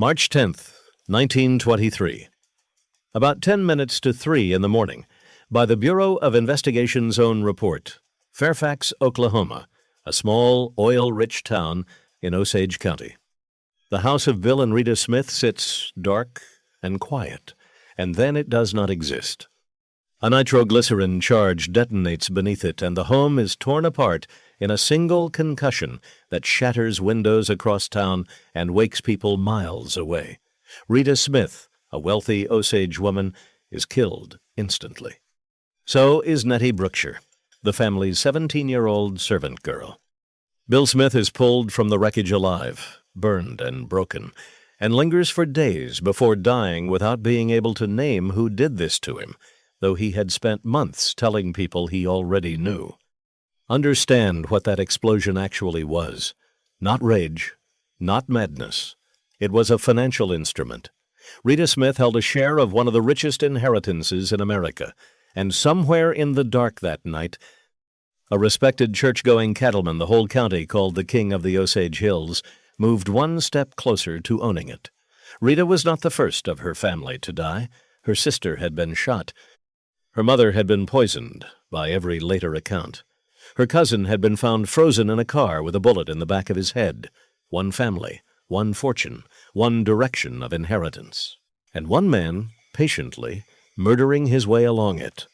March 10th, 1923. About 10 minutes to 3 in the morning, by the Bureau of Investigation's own report, Fairfax, Oklahoma, a small, oil-rich town in Osage County. The house of Bill and Rita Smith sits dark and quiet, and then it does not exist. A nitroglycerin charge detonates beneath it, and the home is torn apart in a single concussion that shatters windows across town and wakes people miles away. Rita Smith, a wealthy Osage woman, is killed instantly. So is Nettie Brookshire, the family's 17-year-old servant girl. Bill Smith is pulled from the wreckage alive, burned and broken, and lingers for days before dying without being able to name who did this to him, though he had spent months telling people he already knew. Understand what that explosion actually was. Not rage, not madness. It was a financial instrument. Rita Smith held a share of one of the richest inheritances in America, and somewhere in the dark that night, a respected church-going cattleman the whole county called the King of the Osage Hills moved one step closer to owning it. Rita was not the first of her family to die. Her sister had been shot. Her mother had been poisoned, by every later account. Her cousin had been found frozen in a car with a bullet in the back of his head. One family, one fortune, one direction of inheritance, and one man, patiently, murdering his way along it.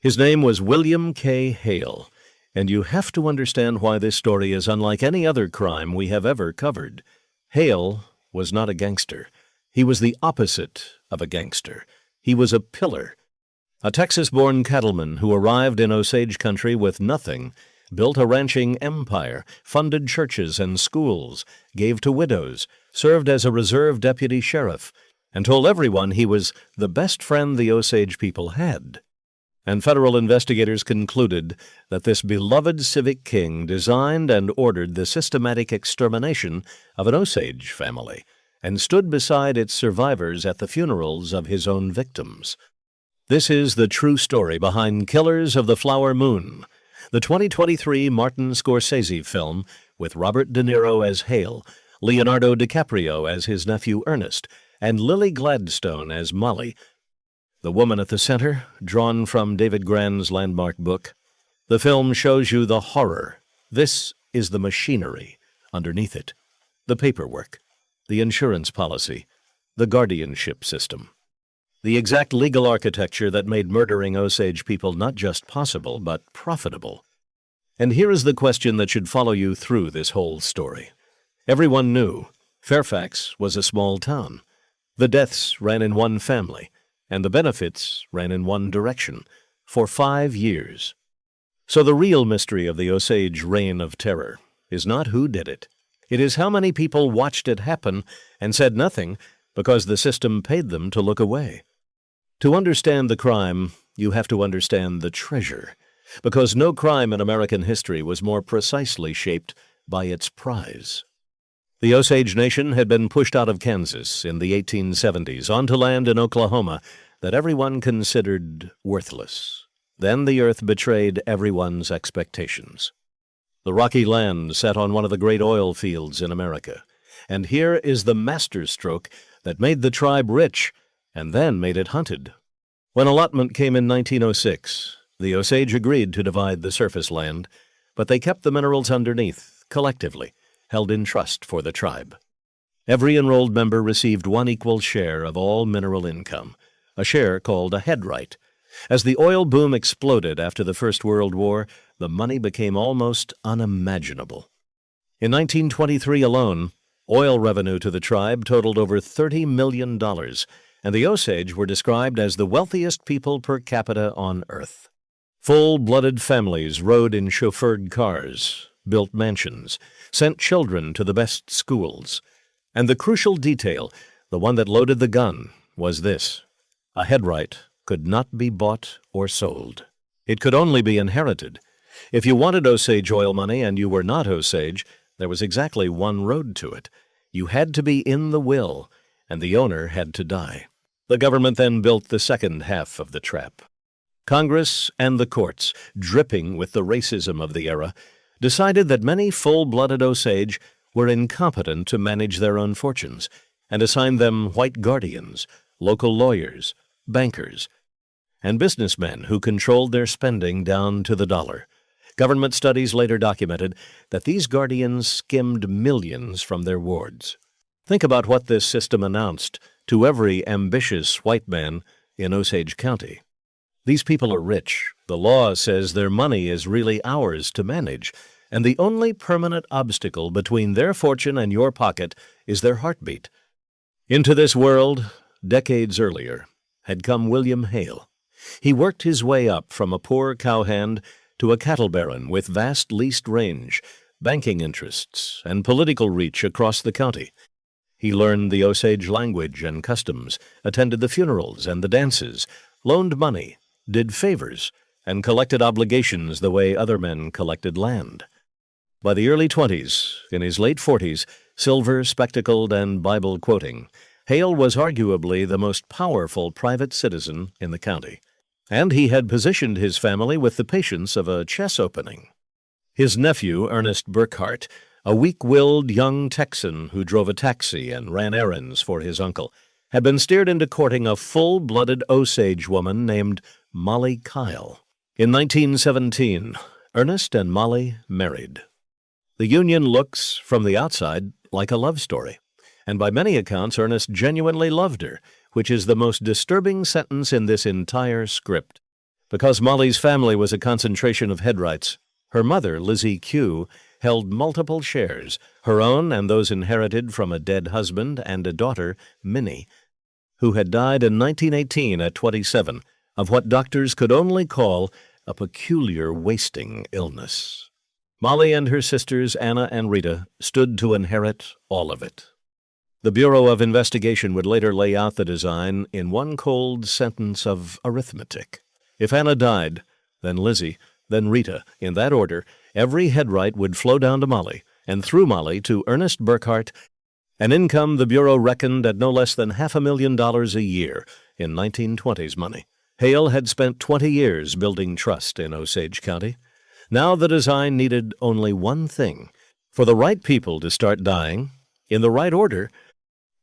His name was William K. Hale, and you have to understand why this story is unlike any other crime we have ever covered. Hale was not a gangster. He was the opposite of a gangster. He was a pillar. A Texas-born cattleman who arrived in Osage country with nothing, built a ranching empire, funded churches and schools, gave to widows, served as a reserve deputy sheriff, and told everyone he was the best friend the Osage people had. And federal investigators concluded that this beloved civic king designed and ordered the systematic extermination of an Osage family, and stood beside its survivors at the funerals of his own victims. This is the true story behind Killers of the Flower Moon, the 2023 Martin Scorsese film with Robert De Niro as Hale, Leonardo DiCaprio as his nephew Ernest, and Lily Gladstone as Molly. The woman at the center, drawn from David Grann's landmark book. The film shows you the horror. This is the machinery underneath it, the paperwork, the insurance policy, the guardianship system. The exact legal architecture that made murdering Osage people not just possible, but profitable. And here is the question that should follow you through this whole story. Everyone knew Fairfax was a small town. The deaths ran in one family, and the benefits ran in one direction, for 5 years. So the real mystery of the Osage reign of terror is not who did it. It is how many people watched it happen and said nothing because the system paid them to look away. To understand the crime, you have to understand the treasure, because no crime in American history was more precisely shaped by its prize. The Osage Nation had been pushed out of Kansas in the 1870s onto land in Oklahoma that everyone considered worthless. Then the earth betrayed everyone's expectations. The rocky land sat on one of the great oil fields in America, and here is the masterstroke that made the tribe rich and then made it hunted. When allotment came in 1906, the Osage agreed to divide the surface land, but they kept the minerals underneath, collectively, held in trust for the tribe. Every enrolled member received one equal share of all mineral income, a share called a head right. As the oil boom exploded after the First World War, the money became almost unimaginable. In 1923 alone, oil revenue to the tribe totaled over $30 million, and the Osage were described as the wealthiest people per capita on Earth. Full-blooded families rode in chauffeured cars, built mansions, sent children to the best schools. And the crucial detail, the one that loaded the gun, was this: a head right could not be bought or sold. It could only be inherited. If you wanted Osage oil money and you were not Osage, there was exactly one road to it. You had to be in the will, and the owner had to die. The government then built the second half of the trap. Congress and the courts, dripping with the racism of the era, decided that many full-blooded Osage were incompetent to manage their own fortunes, and assigned them white guardians, local lawyers, bankers, and businessmen who controlled their spending down to the dollar. Government studies later documented that these guardians skimmed millions from their wards. Think about what this system announced to every ambitious white man in Osage County. These people are rich. The law says their money is really ours to manage, and the only permanent obstacle between their fortune and your pocket is their heartbeat. Into this world, decades earlier, had come William Hale. He worked his way up from a poor cowhand to a cattle baron with vast leased range, banking interests, and political reach across the county. He learned the Osage language and customs, attended the funerals and the dances, loaned money, did favors, and collected obligations the way other men collected land. By the early 20s, in his late 40s, silver, spectacled, and Bible-quoting, Hale was arguably the most powerful private citizen in the county, and he had positioned his family with the patience of a chess opening. His nephew, Ernest Burkhart, a weak-willed young Texan who drove a taxi and ran errands for his uncle, had been steered into courting a full-blooded Osage woman named Molly Kyle. In 1917, Ernest and Molly married. The union looks, from the outside, like a love story, and by many accounts Ernest genuinely loved her, which is the most disturbing sentence in this entire script. Because Molly's family was a concentration of headrights, her mother, Lizzie Q., held multiple shares, her own and those inherited from a dead husband and a daughter, Minnie, who had died in 1918 at 27 of what doctors could only call a peculiar wasting illness. Molly and her sisters, Anna and Rita, stood to inherit all of it. The Bureau of Investigation would later lay out the design in one cold sentence of arithmetic. If Anna died, then Lizzie, then Rita, in that order, every headright would flow down to Molly, and through Molly to Ernest Burkhart, an income the Bureau reckoned at no less than $500,000 a year in 1920s money. Hale had spent 20 years building trust in Osage County. Now the design needed only one thing: for the right people to start dying, in the right order,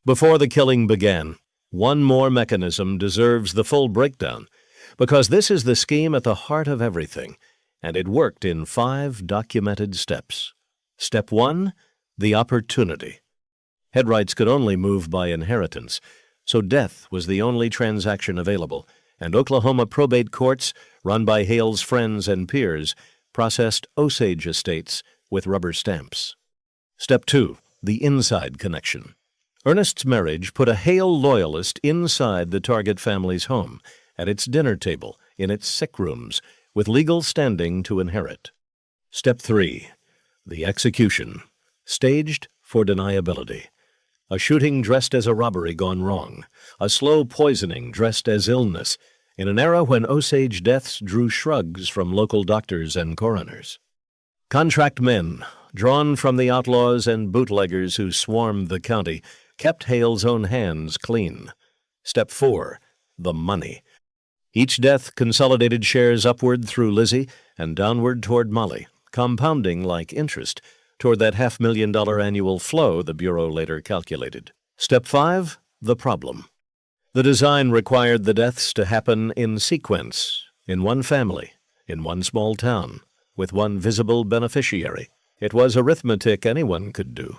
before the killing began. One more mechanism deserves the full breakdown, because this is the scheme at the heart of everything, and it worked in 5 documented steps. Step 1, the opportunity. Headrights could only move by inheritance, so death was the only transaction available, and Oklahoma probate courts, run by Hale's friends and peers, processed Osage estates with rubber stamps. Step 2, the inside connection. Ernest's marriage put a Hale loyalist inside the target family's home, at its dinner table, in its sick rooms, with legal standing to inherit. Step 3, the execution, staged for deniability. A shooting dressed as a robbery gone wrong, a slow poisoning dressed as illness, in an era when Osage deaths drew shrugs from local doctors and coroners. Contract men, drawn from the outlaws and bootleggers who swarmed the county, kept Hale's own hands clean. Step 4, the money. Each death consolidated shares upward through Lizzie and downward toward Molly, compounding like interest toward that $500,000 annual flow the Bureau later calculated. Step 5, the problem. The design required the deaths to happen in sequence, in one family, in one small town, with one visible beneficiary. It was arithmetic anyone could do.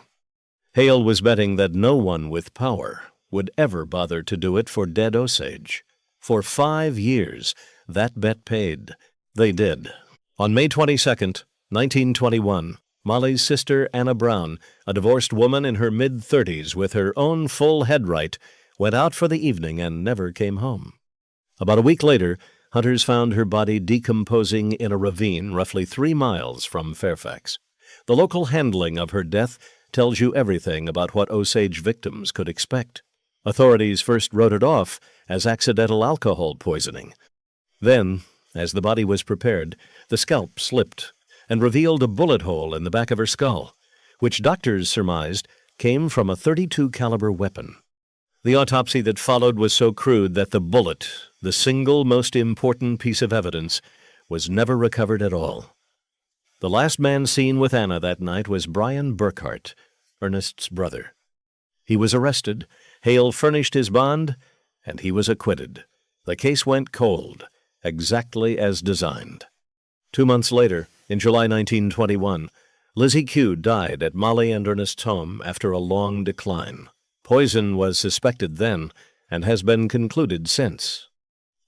Hale was betting that no one with power would ever bother to do it for dead Osage. For 5 years, that bet paid. They did. On May 22, 1921, Molly's sister, Anna Brown, a divorced woman in her mid-30s with her own full headright, went out for the evening and never came home. About a week later, hunters found her body decomposing in a ravine roughly 3 miles from Fairfax. The local handling of her death tells you everything about what Osage victims could expect. Authorities first wrote it off as accidental alcohol poisoning. Then, as the body was prepared, the scalp slipped and revealed a bullet hole in the back of her skull, which doctors surmised came from a .32 caliber weapon. The autopsy that followed was so crude that the bullet, the single most important piece of evidence, was never recovered at all. The last man seen with Anna that night was Brian Burkhart, Ernest's brother. He was arrested, Hale furnished his bond, and he was acquitted. The case went cold, exactly as designed. 2 months later, in July 1921, Lizzie Q died at Molly and Ernest's home after a long decline. Poison was suspected then and has been concluded since.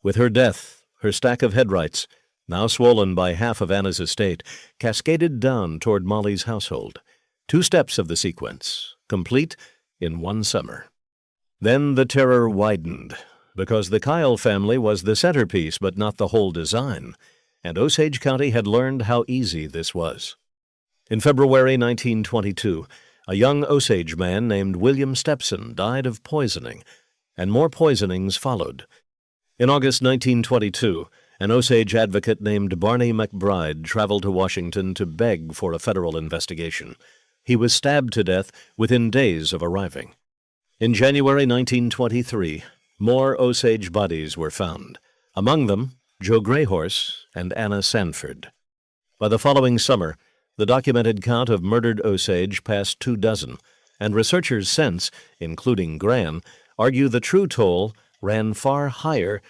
With her death, her stack of headrights, now swollen by half of Anna's estate, cascaded down toward Molly's household. 2 steps of the sequence, complete in one summer. Then the terror widened, because the Kyle family was the centerpiece but not the whole design, and Osage County had learned how easy this was. In February 1922, a young Osage man named William Stepson died of poisoning, and more poisonings followed. In August 1922, an Osage advocate named Barney McBride traveled to Washington to beg for a federal investigation. He was stabbed to death within days of arriving. In January 1923, more Osage bodies were found, among them Joe Greyhorse and Anna Sanford. By the following summer, the documented count of murdered Osage passed 24, and researchers since, including Gran, argue the true toll ran far higher,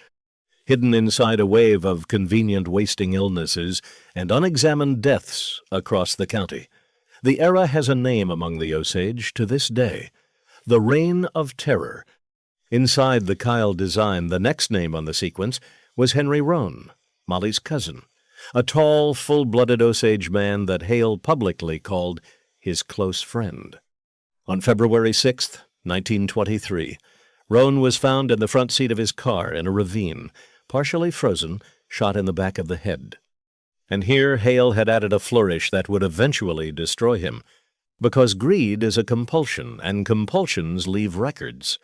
hidden inside a wave of convenient wasting illnesses and unexamined deaths across the county. The era has a name among the Osage to this day, the Reign of Terror. Inside the Kyle design, the next name on the sequence was Henry Roan, Molly's cousin, a tall, full-blooded Osage man that Hale publicly called his close friend. On February 6, 1923, Roan was found in the front seat of his car in a ravine, partially frozen, shot in the back of the head. And here Hale had added a flourish that would eventually destroy him, because greed is a compulsion, and compulsions leave records.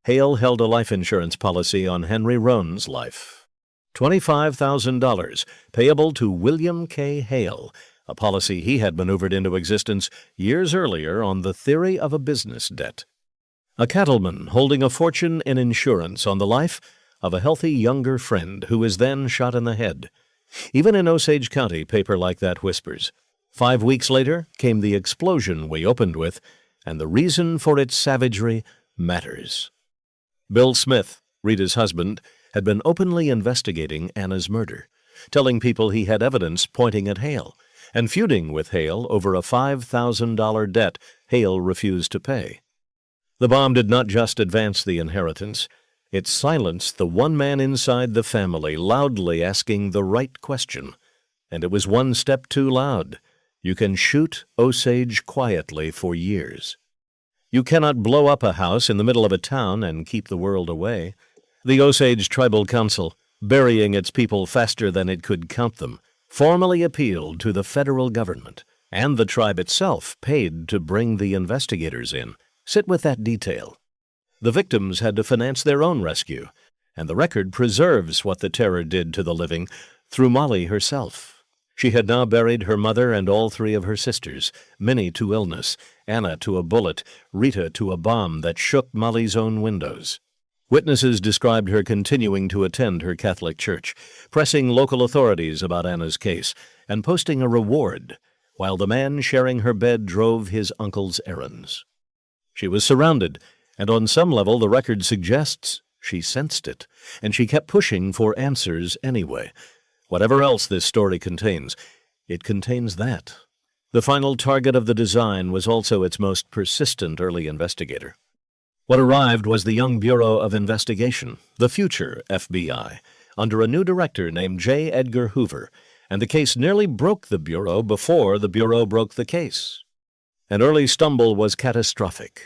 Hale held a life insurance policy on Henry Roan's life. $25,000, payable to William K. Hale, a policy he had maneuvered into existence years earlier on the theory of a business debt. A cattleman holding a fortune in insurance on the life of a healthy younger friend who was then shot in the head. Even in Osage County, paper like that whispers. 5 weeks later came the explosion we opened with, and the reason for its savagery matters. Bill Smith, Rita's husband, had been openly investigating Anna's murder, telling people he had evidence pointing at Hale, and feuding with Hale over a $5,000 debt Hale refused to pay. The bomb did not just advance the inheritance. It silenced the one man inside the family loudly asking the right question. And it was one step too loud. You can shoot Osage quietly for years. You cannot blow up a house in the middle of a town and keep the world away. The Osage Tribal Council, burying its people faster than it could count them, formally appealed to the federal government, and the tribe itself paid to bring the investigators in. Sit with that detail. The victims had to finance their own rescue, and the record preserves what the terror did to the living through Molly herself. She had now buried her mother and all 3 of her sisters, Minnie to illness, Anna to a bullet, Rita to a bomb that shook Molly's own windows. Witnesses described her continuing to attend her Catholic church, pressing local authorities about Anna's case, and posting a reward, while the man sharing her bed drove his uncle's errands. She was surrounded, and on some level the record suggests she sensed it, and she kept pushing for answers anyway. Whatever else this story contains, it contains that. The final target of the design was also its most persistent early investigator. What arrived was the young Bureau of Investigation, the future FBI, under a new director named J. Edgar Hoover, and the case nearly broke the Bureau before the Bureau broke the case. An early stumble was catastrophic.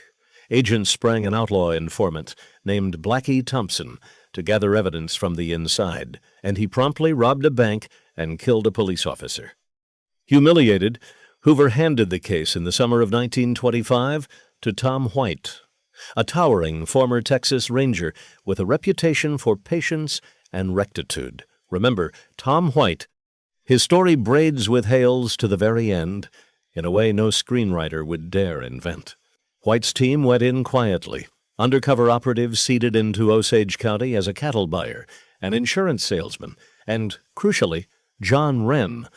Agents sprang an outlaw informant named Blackie Thompson to gather evidence from the inside, and he promptly robbed a bank and killed a police officer. Humiliated, Hoover handed the case in the summer of 1925 to Tom White, a towering former Texas Ranger with a reputation for patience and rectitude. Remember, Tom White. His story braids with Hale's to the very end, in a way no screenwriter would dare invent. White's team went in quietly, undercover operatives seeded into Osage County as a cattle buyer, an insurance salesman, and, crucially, John Wren,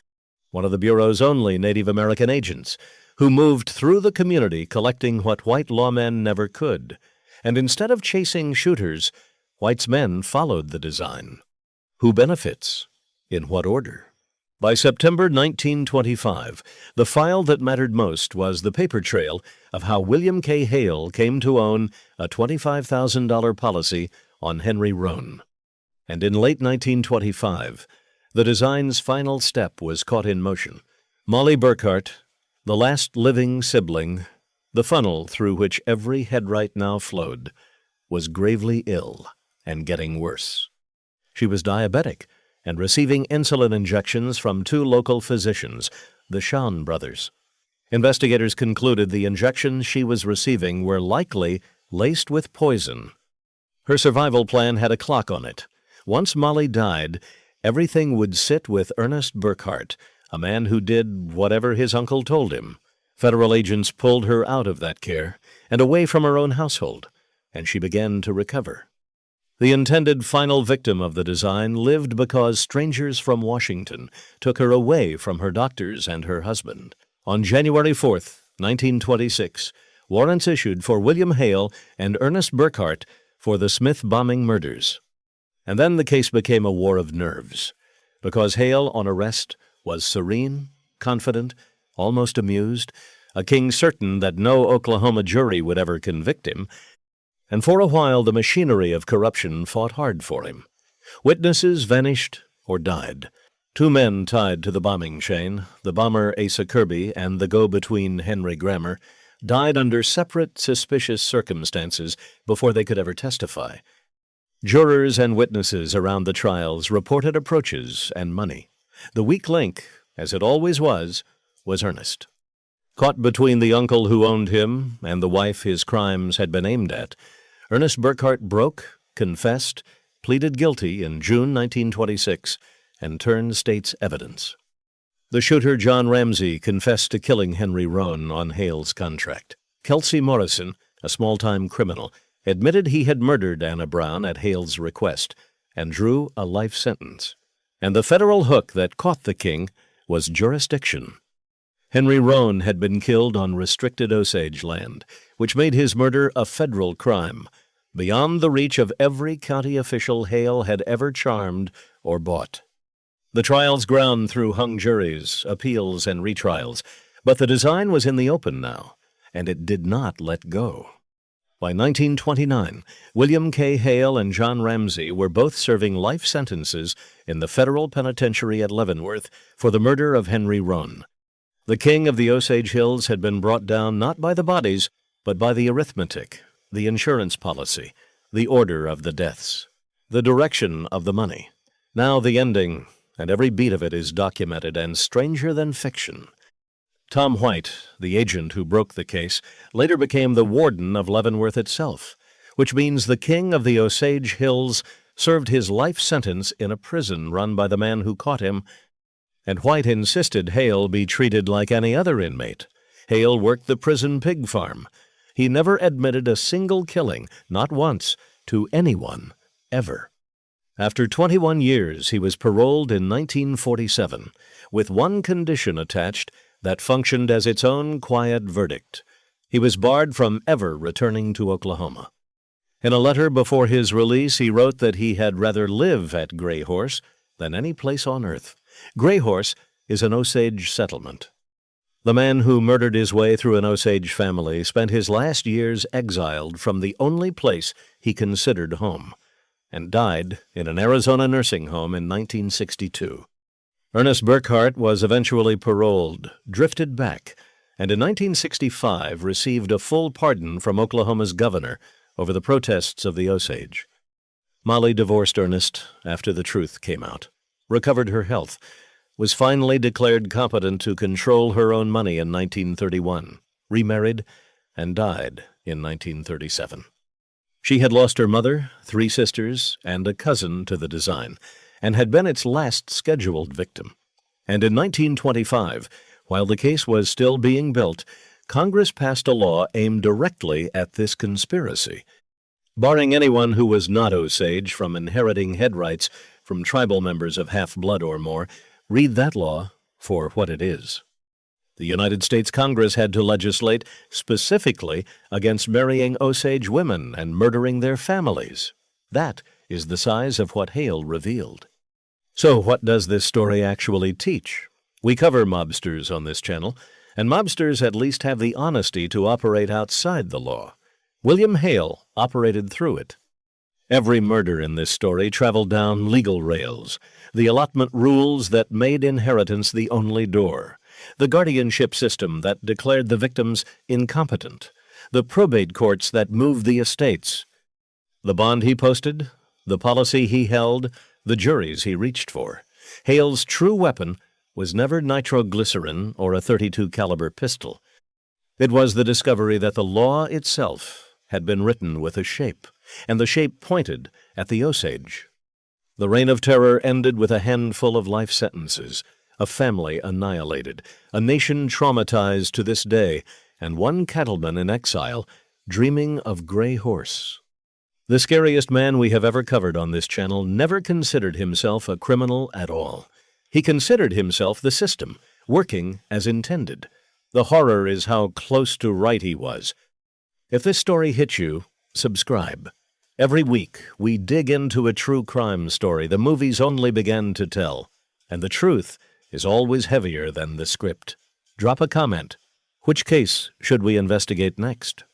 one of the Bureau's only Native American agents, who moved through the community collecting what white lawmen never could. And instead of chasing shooters, white's men followed the design. Who benefits? In what order? By September 1925, the file that mattered most was the paper trail of how William K. Hale came to own a $25,000 policy on Henry Roan. And in late 1925, the design's final step was caught in motion. Molly Burkhart, the last living sibling, the funnel through which every headright now flowed, was gravely ill and getting worse. She was diabetic and receiving insulin injections from two local physicians, the Shawn brothers. Investigators concluded the injections she was receiving were likely laced with poison. Her survival plan had a clock on it. Once Molly died, everything would sit with Ernest Burkhart, a man who did whatever his uncle told him. Federal agents pulled her out of that care and away from her own household, and she began to recover. The intended final victim of the design lived because strangers from Washington took her away from her doctors and her husband. On January 4th, 1926, warrants issued for William Hale and Ernest Burkhart for the Smith bombing murders. And then the case became a war of nerves, because Hale, on arrest, was serene, confident, almost amused, a king certain that no Oklahoma jury would ever convict him, and for a while the machinery of corruption fought hard for him. Witnesses vanished or died. Two men tied to the bombing chain, the bomber Asa Kirby and the go-between Henry Grammer, died under separate suspicious circumstances before they could ever testify. Jurors and witnesses around the trials reported approaches and money. The weak link, as it always was Ernest. Caught between the uncle who owned him and the wife his crimes had been aimed at, Ernest Burkhart broke, confessed, pleaded guilty in June 1926, and turned state's evidence. The shooter John Ramsey confessed to killing Henry Roan on Hale's contract. Kelsey Morrison, a small-time criminal, admitted he had murdered Anna Brown at Hale's request and drew a life sentence. And the federal hook that caught the king was jurisdiction. Henry Roan had been killed on restricted Osage land, which made his murder a federal crime, beyond the reach of every county official Hale had ever charmed or bought. The trials ground through hung juries, appeals, and retrials, but the design was in the open now, and it did not let go. By 1929, William K. Hale and John Ramsey were both serving life sentences in the federal penitentiary at Leavenworth for the murder of Henry Roan. The king of the Osage Hills had been brought down not by the bodies, but by the arithmetic, the insurance policy, the order of the deaths, the direction of the money. Now the ending, and every beat of it is documented and stranger than fiction. Tom White, the agent who broke the case, later became the warden of Leavenworth itself, which means the king of the Osage Hills served his life sentence in a prison run by the man who caught him, and White insisted Hale be treated like any other inmate. Hale worked the prison pig farm. He never admitted a single killing, not once, to anyone, ever. After 21 years, he was paroled in 1947, with one condition attached that functioned as its own quiet verdict. He was barred from ever returning to Oklahoma. In a letter before his release, he wrote that he had rather live at Gray Horse than any place on earth. Gray Horse is an Osage settlement. The man who murdered his way through an Osage family spent his last years exiled from the only place he considered home, and died in an Arizona nursing home in 1962. Ernest Burkhart was eventually paroled, drifted back, and in 1965 received a full pardon from Oklahoma's governor over the protests of the Osage. Molly divorced Ernest after the truth came out, recovered her health, was finally declared competent to control her own money in 1931, remarried, and died in 1937. She had lost her mother, 3 sisters, and a cousin to the design, and had been its last scheduled victim. And in 1925, while the case was still being built, Congress passed a law aimed directly at this conspiracy, barring anyone who was not Osage from inheriting head rights from tribal members of half-blood or more. Read that law for what it is. The United States Congress had to legislate specifically against marrying Osage women and murdering their families. That is the size of what Hale revealed. So what does this story actually teach? We cover mobsters on this channel, and mobsters at least have the honesty to operate outside the law. William Hale operated through it. Every murder in this story traveled down legal rails, the allotment rules that made inheritance the only door, the guardianship system that declared the victims incompetent, the probate courts that moved the estates, the bond he posted, the policy he held, the juries he reached for. Hale's true weapon was never nitroglycerin or a .32 caliber pistol. It was the discovery that the law itself had been written with a shape, and the shape pointed at the Osage. The reign of terror ended with a handful of life sentences, a family annihilated, a nation traumatized to this day, and one cattleman in exile dreaming of gray horse. The scariest man we have ever covered on this channel never considered himself a criminal at all. He considered himself the system, working as intended. The horror is how close to right he was. If this story hit you, subscribe. Every week, we dig into a true crime story the movies only began to tell, and the truth is always heavier than the script. Drop a comment. Which case should we investigate next?